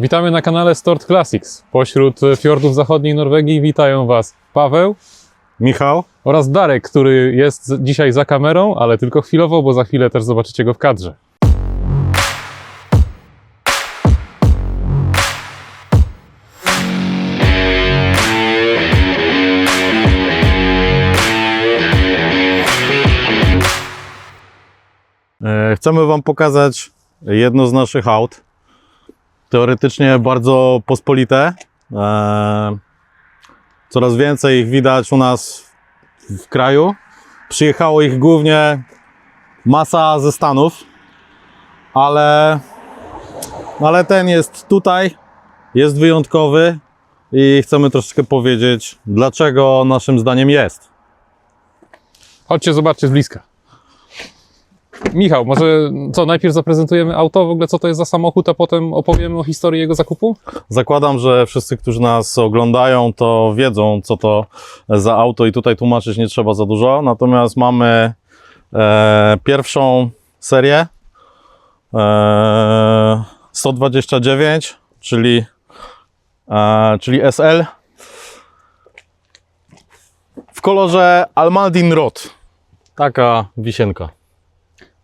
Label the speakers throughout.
Speaker 1: Witamy na kanale Stord Classics. Pośród fiordów zachodniej Norwegii witają Was Paweł,
Speaker 2: Michał.
Speaker 1: oraz Darek, który jest dzisiaj za kamerą, ale tylko chwilowo, bo za chwilę też zobaczycie go w kadrze.
Speaker 2: Chcemy Wam pokazać jedno z naszych aut. Teoretycznie bardzo pospolite. Coraz więcej ich widać u nas w kraju. Przyjechało ich głównie masa ze Stanów, ale ten jest tutaj, jest wyjątkowy i chcemy troszeczkę powiedzieć, dlaczego naszym zdaniem jest.
Speaker 1: Chodźcie, zobaczcie z bliska. Michał, może co, najpierw zaprezentujemy auto, w ogóle co to jest za samochód, a potem opowiemy o historii jego zakupu?
Speaker 2: Zakładam, że wszyscy, którzy nas oglądają, to wiedzą, co to za auto i tutaj tłumaczyć nie trzeba za dużo. Natomiast mamy pierwszą serię 129, czyli SL w kolorze Almaldin Rot. Taka wisienka.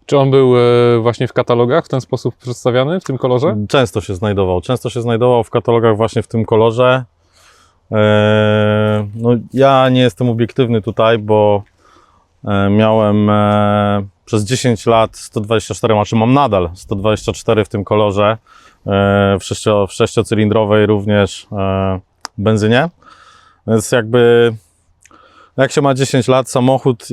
Speaker 1: Czy on był właśnie w katalogach w ten sposób przedstawiany, w tym kolorze?
Speaker 2: Często się znajdował w katalogach właśnie w tym kolorze. No, ja nie jestem obiektywny tutaj, bo miałem przez 10 lat 124, znaczy mam nadal 124 w tym kolorze, w sześciocylindrowej również benzynie. Więc jakby jak się ma 10 lat samochód,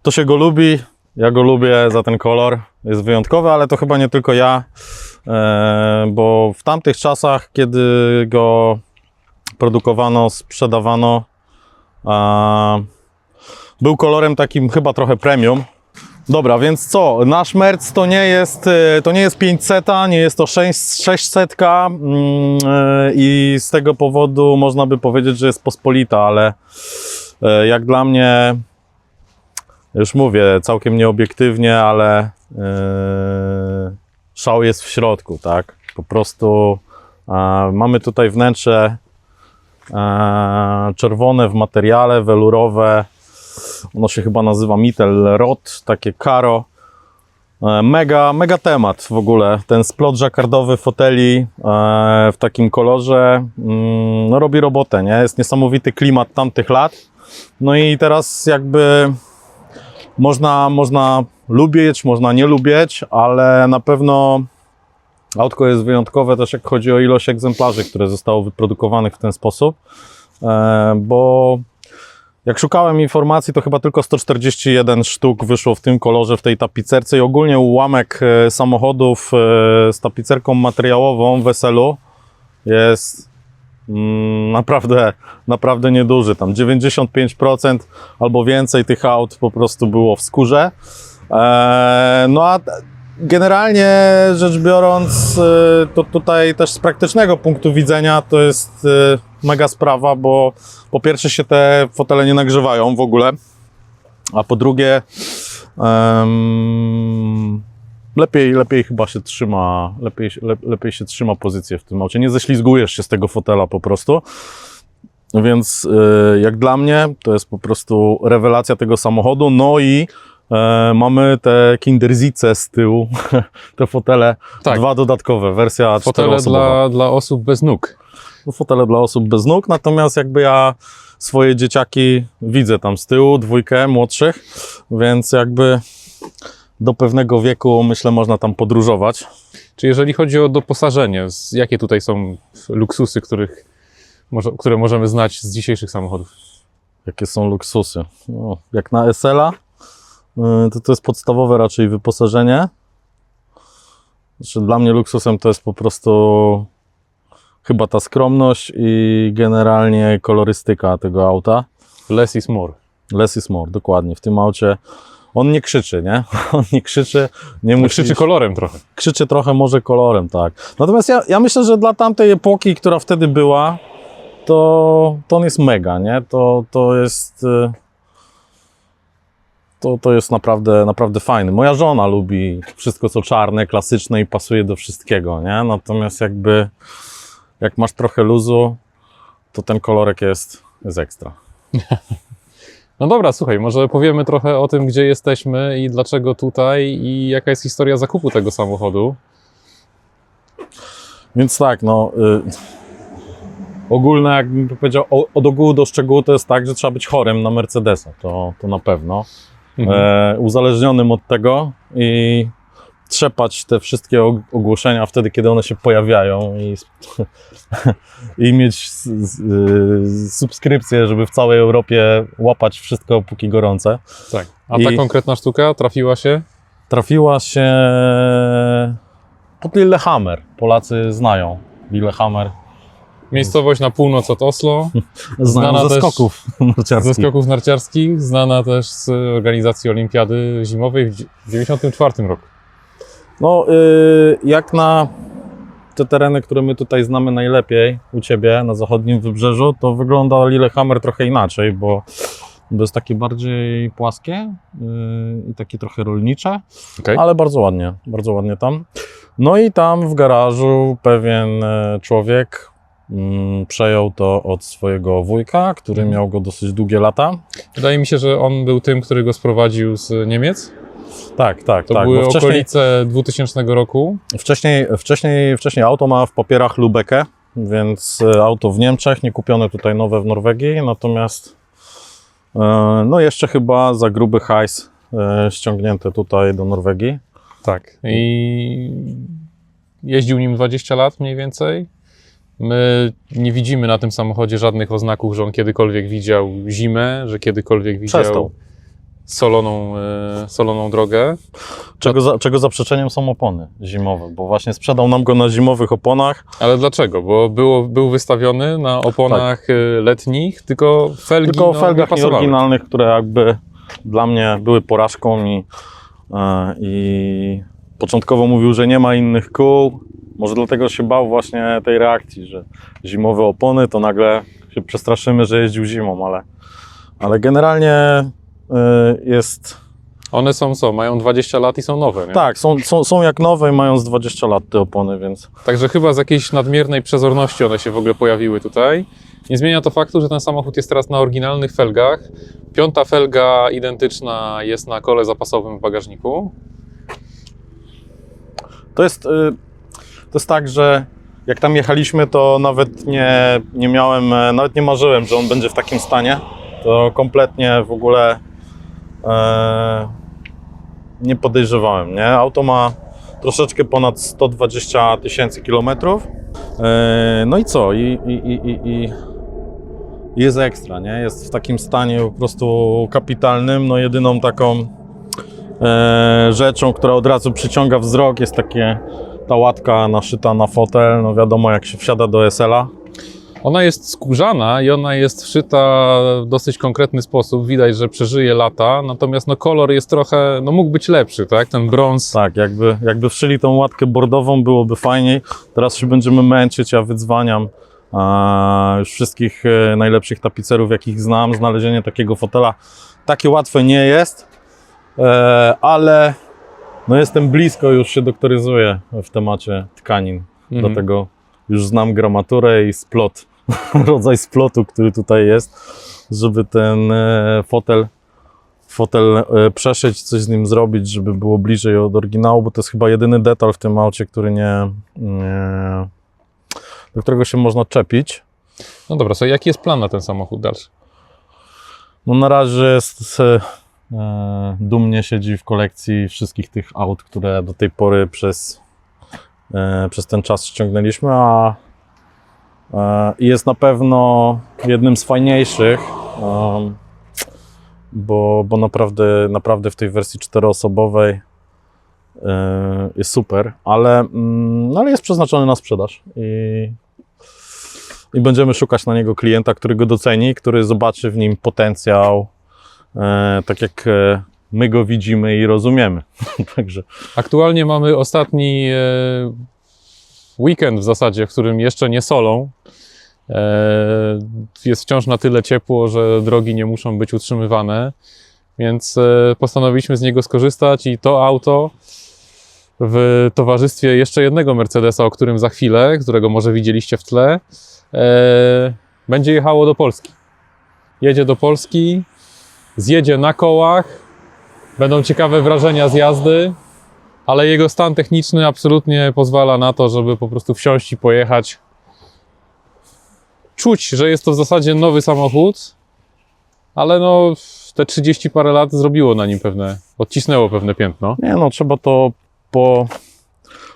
Speaker 2: to się go lubi. Ja go lubię za ten kolor, jest wyjątkowy, ale to chyba nie tylko ja, bo w tamtych czasach, kiedy go produkowano, sprzedawano, był kolorem takim chyba trochę premium. Dobra, więc co? Nasz Merc to nie jest 500, nie jest to 600 i z tego powodu można by powiedzieć, że jest pospolita, ale jak dla mnie, już mówię, całkiem nieobiektywnie, ale szał jest w środku, tak? Po prostu mamy tutaj wnętrze czerwone w materiale, welurowe. Ono się chyba nazywa Mittelrot, takie karo. Mega temat w ogóle. Ten splot żakardowy foteli w takim kolorze no, robi robotę, nie? Jest niesamowity klimat tamtych lat. No i teraz jakby można lubić, można nie lubić, ale na pewno autko jest wyjątkowe też jak chodzi o ilość egzemplarzy, które zostało wyprodukowanych w ten sposób, bo jak szukałem informacji, to chyba tylko 141 sztuk wyszło w tym kolorze, w tej tapicerce i ogólnie ułamek samochodów z tapicerką materiałową w Weselu jest naprawdę nieduży. Tam 95% albo więcej tych aut po prostu było w skórze. No a generalnie rzecz biorąc, to tutaj też z praktycznego punktu widzenia to jest mega sprawa, bo po pierwsze się te fotele nie nagrzewają w ogóle, a po drugie lepiej chyba się trzyma, lepiej się trzyma pozycję w tym aucie. Nie ześlizgujesz się z tego fotela po prostu. Więc jak dla mnie to jest po prostu rewelacja tego samochodu. No i mamy te Kindersitze z tyłu, te fotele, tak. Dwa dodatkowe, wersja
Speaker 1: fotele dla osób bez nóg.
Speaker 2: No, fotele dla osób bez nóg, natomiast jakby ja swoje dzieciaki widzę tam z tyłu, dwójkę młodszych, więc jakby do pewnego wieku, myślę, można tam podróżować.
Speaker 1: Czy jeżeli chodzi o doposażenie, jakie tutaj są luksusy, które możemy znać z dzisiejszych samochodów?
Speaker 2: Jakie są luksusy? No, jak na SL-a, to jest podstawowe raczej wyposażenie. Znaczy, dla mnie luksusem to jest po prostu chyba ta skromność i generalnie kolorystyka tego auta.
Speaker 1: Less is more.
Speaker 2: Less is more, dokładnie. W tym aucie on nie krzyczy, nie? On nie krzyczy. Nie musi...
Speaker 1: Krzyczy kolorem trochę.
Speaker 2: Krzyczy trochę może kolorem, tak. Natomiast ja myślę, że dla tamtej epoki, która wtedy była, to on jest mega, nie? To jest to jest naprawdę, naprawdę fajne. Moja żona lubi wszystko co czarne, klasyczne i pasuje do wszystkiego, nie? Natomiast jakby jak masz trochę luzu, to ten kolorek jest ekstra.
Speaker 1: No dobra, słuchaj, może powiemy trochę o tym, gdzie jesteśmy i dlaczego tutaj i jaka jest historia zakupu tego samochodu.
Speaker 2: Więc tak, no ogólne, jakbym powiedział, od ogółu do szczegółu to jest tak, że trzeba być chorym na Mercedesa, to na pewno. Uzależnionym od tego i trzepać te wszystkie ogłoszenia wtedy, kiedy one się pojawiają i mieć subskrypcję, żeby w całej Europie łapać wszystko póki gorące.
Speaker 1: Tak. A ta konkretna sztuka trafiła się?
Speaker 2: Trafiła się pod Lillehammer. Polacy znają Lillehammer.
Speaker 1: Miejscowość na północ od Oslo.
Speaker 2: Znana ze skoków narciarskich.
Speaker 1: Ze skoków narciarskich, znana też z organizacji Olimpiady Zimowej w 1994 roku.
Speaker 2: No, jak na te tereny, które my tutaj znamy najlepiej u Ciebie na zachodnim wybrzeżu, to wygląda Lillehammer trochę inaczej, bo jest takie bardziej płaskie i takie trochę rolnicze, ale bardzo ładnie tam. No i tam w garażu pewien człowiek przejął to od swojego wujka, który miał go dosyć długie lata.
Speaker 1: Wydaje mi się, że on był tym, który go sprowadził z Niemiec.
Speaker 2: Tak.
Speaker 1: To były okolice 2000 roku.
Speaker 2: Wcześniej auto ma w papierach Lübecke, więc auto w Niemczech, nie kupione tutaj nowe w Norwegii, natomiast no jeszcze chyba za gruby hajs ściągnięte tutaj do Norwegii.
Speaker 1: Tak. I jeździł nim 20 lat mniej więcej. My nie widzimy na tym samochodzie żadnych oznaków, że on kiedykolwiek widział zimę, że kiedykolwiek widział soloną drogę.
Speaker 2: Czego zaprzeczeniem są opony zimowe, bo właśnie sprzedał nam go na zimowych oponach.
Speaker 1: Ale dlaczego? Bo był wystawiony na oponach letnich, tylko felgi
Speaker 2: o felgach nieoryginalnych, które jakby dla mnie były porażką i początkowo mówił, że nie ma innych kół. Może dlatego się bał właśnie tej reakcji, że zimowe opony, to nagle się przestraszymy, że jeździł zimą, ale generalnie jest...
Speaker 1: One mają 20 lat i są nowe, nie?
Speaker 2: Tak, są jak nowe i mają z 20 lat te opony, więc...
Speaker 1: Także chyba z jakiejś nadmiernej przezorności one się w ogóle pojawiły tutaj. Nie zmienia to faktu, że ten samochód jest teraz na oryginalnych felgach. 5. felga identyczna jest na kole zapasowym w bagażniku.
Speaker 2: To jest tak, że jak tam jechaliśmy, to nawet nie marzyłem, że on będzie w takim stanie. To kompletnie w ogóle nie podejrzewałem, nie? Auto ma troszeczkę ponad 120 000 kilometrów. No i co? I jest ekstra, nie? Jest w takim stanie po prostu kapitalnym. No jedyną taką rzeczą, która od razu przyciąga wzrok, jest ta łatka naszyta na fotel. No wiadomo, jak się wsiada do SL-a.
Speaker 1: Ona jest skórzana i ona jest wszyta w dosyć konkretny sposób. Widać, że przeżyje lata, natomiast no kolor jest trochę, no mógł być lepszy, tak? Ten brąz.
Speaker 2: Tak, jakby wszyli tą łatkę bordową, byłoby fajniej. Teraz się będziemy męczyć, ja wydzwaniam już wszystkich najlepszych tapicerów, jakich znam. Znalezienie takiego fotela takie łatwe nie jest, ale no jestem blisko, już się doktoryzuję w temacie tkanin. Dlatego już znam gramaturę i splot, rodzaj splotu, który tutaj jest, żeby ten fotel przeszyć, coś z nim zrobić, żeby było bliżej od oryginału, bo to jest chyba jedyny detal w tym aucie, który do którego się można czepić.
Speaker 1: No dobra, so jaki jest plan na ten samochód dalszy?
Speaker 2: No na razie dumnie siedzi w kolekcji wszystkich tych aut, które do tej pory przez ten czas ściągnęliśmy, a jest na pewno jednym z fajniejszych, bo naprawdę w tej wersji 4-osobowej jest super, ale jest przeznaczony na sprzedaż i będziemy szukać na niego klienta, który go doceni, który zobaczy w nim potencjał, tak jak my go widzimy i rozumiemy. Także.
Speaker 1: Aktualnie mamy ostatni weekend w zasadzie, w którym jeszcze nie solą. Jest wciąż na tyle ciepło, że drogi nie muszą być utrzymywane. Więc postanowiliśmy z niego skorzystać i to auto w towarzystwie jeszcze jednego Mercedesa, o którym za chwilę, którego może widzieliście w tle, będzie jechało do Polski. Jedzie do Polski, zjedzie na kołach, będą ciekawe wrażenia z jazdy, ale jego stan techniczny absolutnie pozwala na to, żeby po prostu wsiąść i pojechać. Czuć, że jest to w zasadzie nowy samochód, ale no te 30 parę lat zrobiło na nim odcisnęło pewne piętno.
Speaker 2: Nie no, trzeba to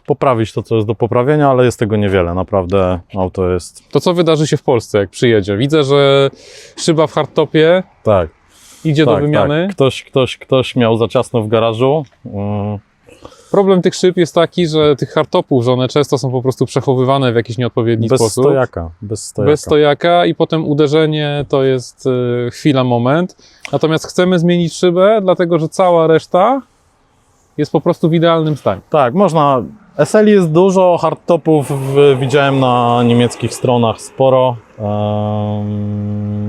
Speaker 2: poprawić to, co jest do poprawienia, ale jest tego niewiele, naprawdę auto jest...
Speaker 1: To co wydarzy się w Polsce, jak przyjedzie? Widzę, że szyba w hardtopie
Speaker 2: Tak,
Speaker 1: idzie do wymiany.
Speaker 2: Tak. Ktoś miał za ciasno w garażu.
Speaker 1: Problem tych szyb jest taki, że tych hardtopów, że one często są po prostu przechowywane w jakiś nieodpowiedni
Speaker 2: Bez
Speaker 1: sposób.
Speaker 2: stojaka.
Speaker 1: Bez stojaka i potem uderzenie to jest chwila, moment. Natomiast chcemy zmienić szybę, dlatego że cała reszta jest po prostu w idealnym stanie.
Speaker 2: Tak, można. SL jest dużo, hardtopów widziałem na niemieckich stronach sporo.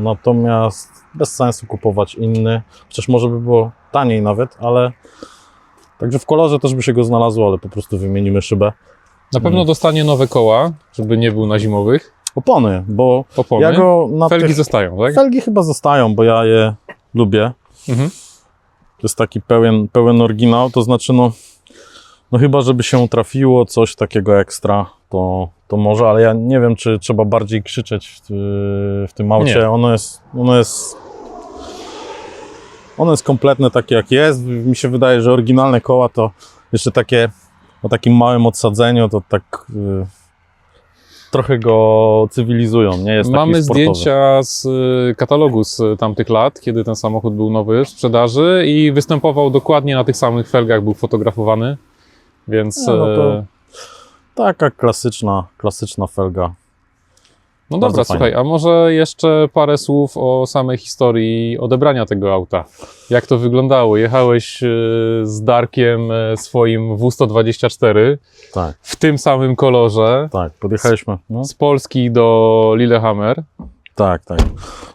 Speaker 2: Natomiast bez sensu kupować inny. Chociaż może by było taniej nawet, ale... Także w kolorze też by się go znalazło, ale po prostu wymienimy szybę.
Speaker 1: Na pewno dostanie nowe koła, żeby nie był na zimowych.
Speaker 2: Opony, bo
Speaker 1: Opony.
Speaker 2: ja go na
Speaker 1: Felgi
Speaker 2: tych...
Speaker 1: zostają, tak?
Speaker 2: Felgi chyba zostają, bo ja je lubię.
Speaker 1: Mhm.
Speaker 2: To jest taki pełen oryginał, to znaczy no chyba, żeby się trafiło coś takiego ekstra, to może, ale ja nie wiem, czy trzeba bardziej krzyczeć w tym aucie.
Speaker 1: Nie.
Speaker 2: Ono jest kompletne takie jak jest. Mi się wydaje, że oryginalne koła to jeszcze takie o takim małym odsadzeniu, to tak trochę go cywilizują, nie jest taki
Speaker 1: Mamy
Speaker 2: sportowy.
Speaker 1: zdjęcia z katalogu z tamtych lat, kiedy ten samochód był nowy w sprzedaży i występował dokładnie na tych samych felgach, był fotografowany, więc...
Speaker 2: No to taka klasyczna felga.
Speaker 1: No
Speaker 2: Bardzo
Speaker 1: dobra,
Speaker 2: fajnie.
Speaker 1: słuchaj, a może jeszcze parę słów o samej historii odebrania tego auta. Jak to wyglądało? Jechałeś z Darkiem swoim W124
Speaker 2: Tak,
Speaker 1: w tym samym kolorze
Speaker 2: podjechaliśmy. No.
Speaker 1: z Polski do Lillehammer.
Speaker 2: Tak.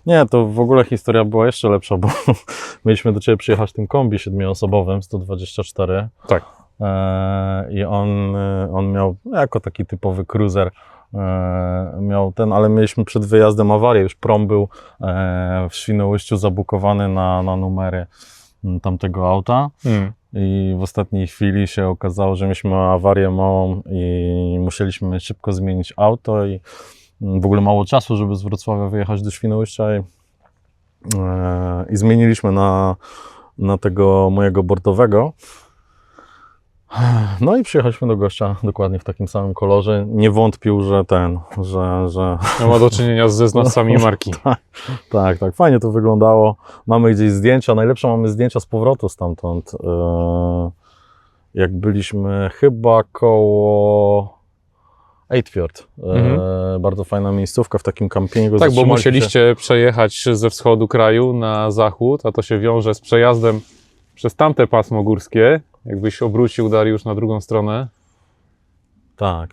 Speaker 2: Nie, to w ogóle historia była jeszcze lepsza, bo mieliśmy do Ciebie przyjechać tym kombi 7-osobowym 124.
Speaker 1: Tak.
Speaker 2: I on miał jako taki typowy cruiser, miał ale mieliśmy przed wyjazdem awarię, już prom był w Świnoujściu zabukowany na numery tamtego auta i w ostatniej chwili się okazało, że mieliśmy awarię małą i musieliśmy szybko zmienić auto i w ogóle mało czasu, żeby z Wrocławia wyjechać do Świnoujścia i zmieniliśmy na tego mojego bordowego. No i przyjechaliśmy do gościa dokładnie w takim samym kolorze. Nie wątpił, że że...
Speaker 1: Ma do czynienia ze znawcami marki.
Speaker 2: Tak, fajnie to wyglądało. Mamy gdzieś zdjęcia, najlepsze mamy zdjęcia z powrotu stamtąd. Jak byliśmy chyba koło Eidfjord. Bardzo fajna miejscówka w takim kampingu.
Speaker 1: Tak, bo
Speaker 2: Zatrzymaliśmy
Speaker 1: musieliście przejechać ze wschodu kraju na zachód, a to się wiąże z przejazdem przez tamte pasmo górskie. Jakbyś obrócił, Dariusz, na drugą stronę.
Speaker 2: Tak.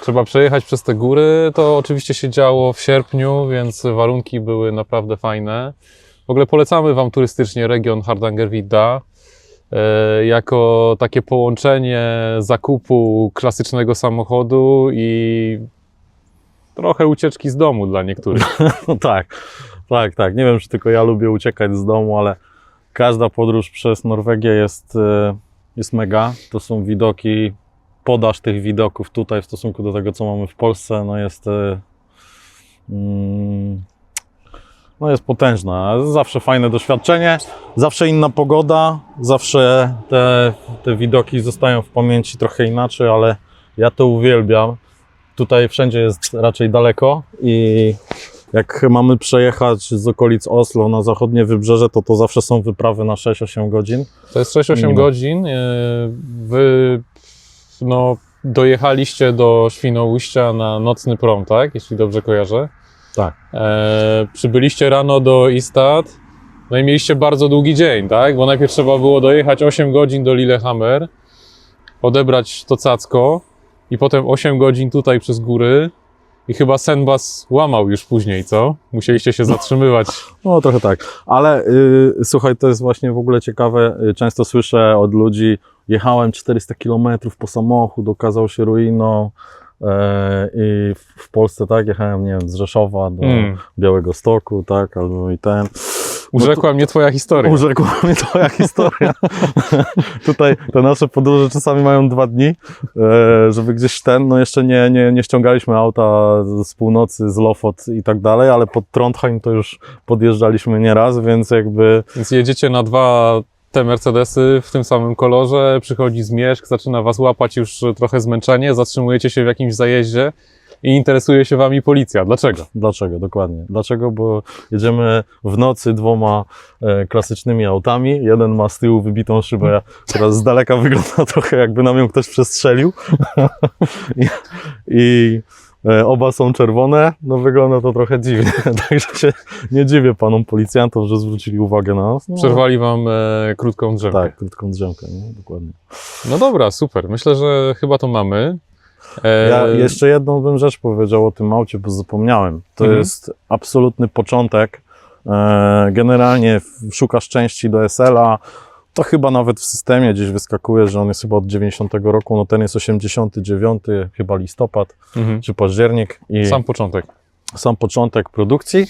Speaker 1: Trzeba przejechać przez te góry. To oczywiście się działo w sierpniu, więc warunki były naprawdę fajne. W ogóle polecamy Wam turystycznie region Hardangervidda jako takie połączenie zakupu klasycznego samochodu i trochę ucieczki z domu dla niektórych.
Speaker 2: Tak. Nie wiem, czy tylko ja lubię uciekać z domu, ale każda podróż przez Norwegię jest mega. To są widoki, podaż tych widoków tutaj w stosunku do tego, co mamy w Polsce, jest potężna. Zawsze fajne doświadczenie, zawsze inna pogoda, zawsze te widoki zostają w pamięci trochę inaczej, ale ja to uwielbiam. Tutaj wszędzie jest raczej daleko i jak mamy przejechać z okolic Oslo na zachodnie wybrzeże, to zawsze są wyprawy na 6-8 godzin.
Speaker 1: To jest 6-8
Speaker 2: Minimum.
Speaker 1: godzin. Wy dojechaliście do Świnoujścia na nocny prom, tak? Jeśli dobrze kojarzę.
Speaker 2: Tak.
Speaker 1: Przybyliście rano do Istad, no i mieliście bardzo długi dzień, tak? Bo najpierw trzeba było dojechać 8 godzin do Lillehammer, odebrać to cacko i potem 8 godzin tutaj przez góry I chyba sen was łamał już później, co? Musieliście się zatrzymywać.
Speaker 2: No trochę tak, ale słuchaj, to jest właśnie w ogóle ciekawe, często słyszę od ludzi, jechałem 400 km po samochód, okazał się ruiną i w Polsce tak, jechałem, nie wiem, z Rzeszowa do Białegostoku, tak, albo i ten.
Speaker 1: Urzekła mnie twoja historia.
Speaker 2: Urzekła mnie twoja historia. Tutaj te nasze podróże czasami mają 2 dni, żeby gdzieś no jeszcze nie ściągaliśmy auta z północy, z Lofot i tak dalej, ale pod Trondheim to już podjeżdżaliśmy nieraz, więc jakby...
Speaker 1: Więc jedziecie na 2 te Mercedesy w tym samym kolorze, przychodzi zmierzch, zaczyna was łapać już trochę zmęczenie, zatrzymujecie się w jakimś zajeździe i interesuje się wami policja. Dlaczego?
Speaker 2: Dlaczego? Dokładnie. Dlaczego? Bo jedziemy w nocy 2 klasycznymi autami. Jeden ma z tyłu wybitą szybę, teraz z daleka wygląda trochę jakby nam ją ktoś przestrzelił. I oba są czerwone. No wygląda to trochę dziwnie. Także się nie dziwię panom policjantom, że zwrócili uwagę na nas. No,
Speaker 1: Przerwali wam krótką drzemkę.
Speaker 2: tak, krótką drzemkę, nie? Dokładnie.
Speaker 1: No dobra, super. Myślę, że chyba to mamy.
Speaker 2: Ja jeszcze jedną bym rzecz powiedział o tym aucie, bo zapomniałem. To jest absolutny początek. Generalnie szukasz części do SL-a, to chyba nawet w systemie gdzieś wyskakuje, że on jest chyba od 90 roku, no ten jest 89, chyba listopad czy październik. I sam początek produkcji.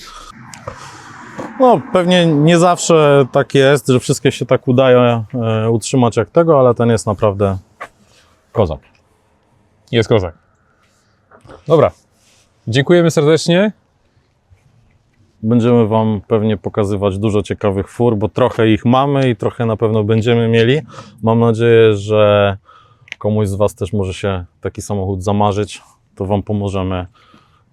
Speaker 2: No pewnie nie zawsze tak jest, że wszystkie się tak udaje utrzymać jak tego, ale ten jest naprawdę kozak.
Speaker 1: Jest kozak. Dobra. Dziękujemy serdecznie.
Speaker 2: Będziemy Wam pewnie pokazywać dużo ciekawych fur, bo trochę ich mamy i trochę na pewno będziemy mieli. Mam nadzieję, że komuś z Was też może się taki samochód zamarzyć, to Wam pomożemy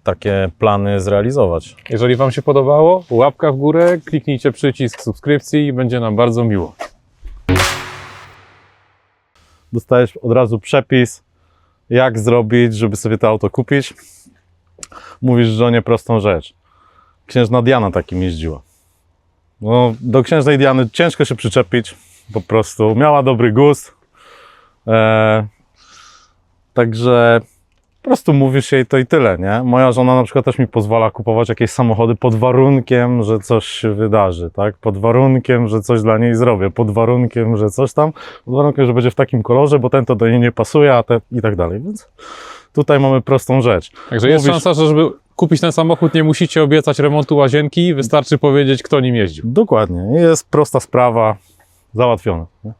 Speaker 2: takie plany zrealizować.
Speaker 1: Jeżeli Wam się podobało, łapka w górę, kliknijcie przycisk subskrypcji i będzie nam bardzo miło.
Speaker 2: Dostajesz od razu przepis, jak zrobić, żeby sobie to auto kupić. Mówisz żonie prostą rzecz. Księżna Diana takim jeździła. No, do księżnej Diany ciężko się przyczepić, po prostu. Miała dobry gust. Także po prostu mówisz jej to i tyle, nie? Moja żona na przykład też mi pozwala kupować jakieś samochody pod warunkiem, że coś się wydarzy, tak? Pod warunkiem, że coś dla niej zrobię, pod warunkiem, że coś tam, pod warunkiem, że będzie w takim kolorze, bo ten to do niej nie pasuje, a te i tak dalej, więc tutaj mamy prostą rzecz.
Speaker 1: Także jest szansa, że żeby kupić ten samochód nie musicie obiecać remontu łazienki, wystarczy powiedzieć, kto nim jeździł.
Speaker 2: Dokładnie, jest prosta sprawa, załatwiona. Nie?